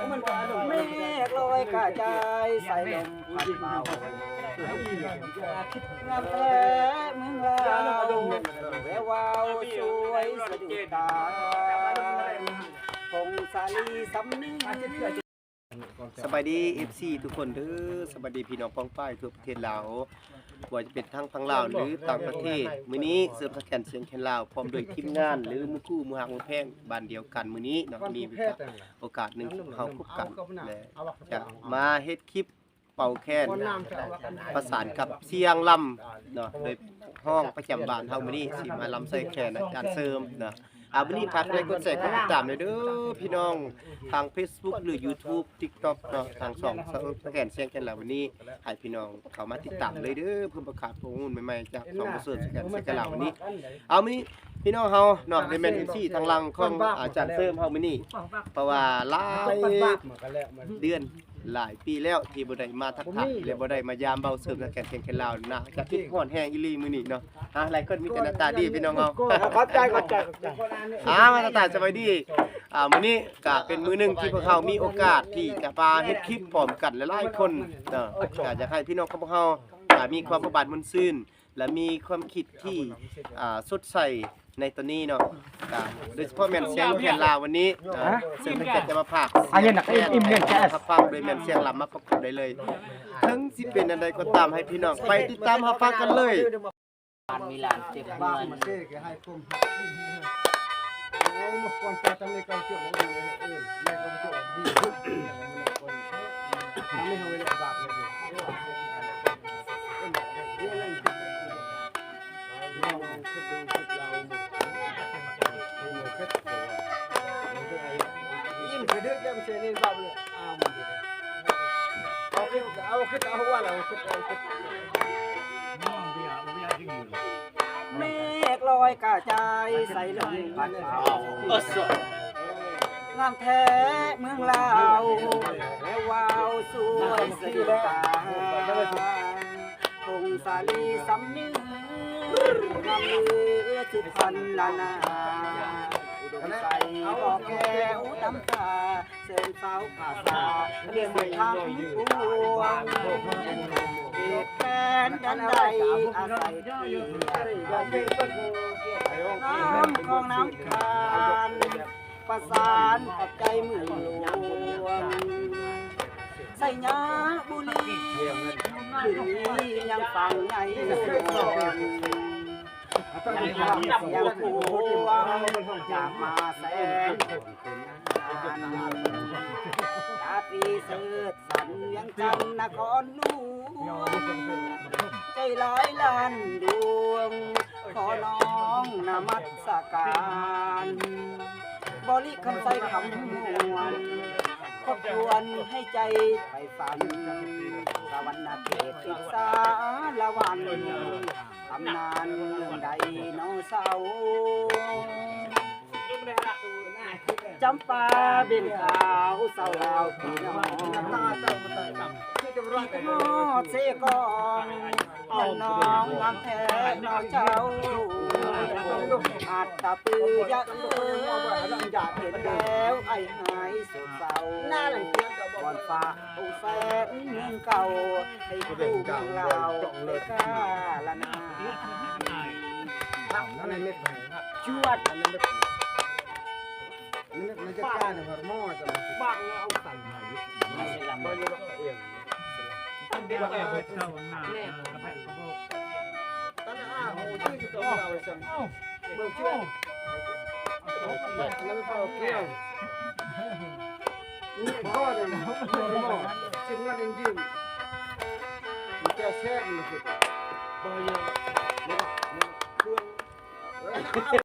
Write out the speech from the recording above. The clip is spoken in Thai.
เมฆลอยกระจายใส่ลมพัดเบาคิดงามแท้เมืองลาวแวววาวสวยสะดุดตาพงสาลีสำนึกสบายดีFC ทุกคนเด้อสบายดีพี่น้องป้องป้ายทั่วประเทศลาวว่าจะเป็นทั้งลาวหรือต่างประเทศมื้อนี้เสริมสแกนเสียงแคนลาวพร้อมโดยทีมงานหรือมือคู่มือหักมือแพงบ้านเดียวกันมื้อนี้เนาะมีโอกาสหนึงเฮาพบกันและจะมาเฮ็ดคลิปเป่าแคนประสานกับเสียงลำเนาะโดยห้องประจำบ้านเฮามื้อนี้สิมาลำใส่แคนอาจารย์เสริมเนาะวันนี้ฝากกดแชร์กดติดตามเลยเด้อพี่น้องทาง Facebook หรือ YouTube TikTok เนาะทางช่องสแกนเสียงแคนลาววันนี้ให้พี่น้องเข้ามาติดตามเลยเด้อเพิ่นประกาศข้อมูลใหม่ๆจากช่องสแกนเสียงแคนลาววันนี้มื้อนี้พี่น้องเฮาเนาะได้แม่น MC ทางหลังของอาจารย์เสริมเฮามื้อนี้เพราะว่าหลายเดือนหลายปีแล้วที่บ่ได้มาทักทายและบ่ได้มายามเบาเสริมสแกนเสียงแคนลาวน่าจะคิดฮ้อนแฮงอีหลีมื้อนี้เนาะหลายคนมีแต่หน้าตาดีพี่น้องเฮาขอบใจมาตาสบายดีมื้อนี้ก็เป็นมื้อนึงที่พวกเฮามีโอกาสที่จะมาเฮ็ดคลิปพร้อมกันหลายๆคนเนาะก็อยากให้พี่น้องของพวกเฮามีความประบาดมนต์ซื่นและมีความคิดที่สดใสในตอนนี้เนาะโดยเฉพาะแม่นเสียงแคนลาววันนี้ซึ่งเพิ่นจะมาพากย์อิ่มเล่นแจ๊สฟังโดยแม่นเสียงลำมาประกอบได้เลยถึงสิเป็นอันใดก็ตามให้พี่น้องไปติดตามรับฟังกันเลยมีลานเจ็บบ้านมาเซ่ก็ให้คุมโอ้มาก่อนแต่ทำในการเกี่ยวกับในการเกี่ยวกับดีไม่เอาเวลาบาปเลยยิ่งไปดึกแล้วมันเสียในบ้านเลยเอาขึ้นว่าเราขึ้นเมฆลอยกระจายใส่ลมพัดเบางามแท้เมืองลาวแวววาวสวยสะดุดตาพงสาลีสำนึกงามเลือสุดพันนานาอุดมใสบอกแก้วน้ำตาเส้นเสาผาสาเรียนทางปวงเด็กแฟนดันใดอาศัยที่น้ำของน้ำคานประสานกับใจเมืองหลวงใส่ยาบุรีคืนนี้ยังฟังในสวนยังพวงจากมาแสนตาตีเสิร์ชสันยังจันนครหลวงใจร้ายล้านดวงขอน้องนมัสการบริคำใส่คำมวลคบควรให้ใจไปฝันสวรรค์เขตติดสาละวันตำนานเมืองใดโนเสาจำปาบินขาวเสาลาวพี่น้องพี่น้องเสกองยันน้องงามแท้น้องเจ้าอาจตาปือยะอยากเห็นแล้วไอ้หายสุดเศร้าก่อนฟ้าอุแสนเมืองเก่าให้คู่เมืองลาวเลยกาละนาชวดมันจะกล้าเนี่ยหม้อจะบ้างเอาสั่นมาอยู่บ้านเราเองเดี๋ยวแอบเข้าหน้าตั้งอ้าโอ้ยที่ตัวเราสั่งเบิ่งช่วยแล้วพอเกี่ยวนี่พ่อเนี่ยหม้อจิ้มกันจริงๆมันจะแซ่บมันสุดเบอร์เยอะเครื่อง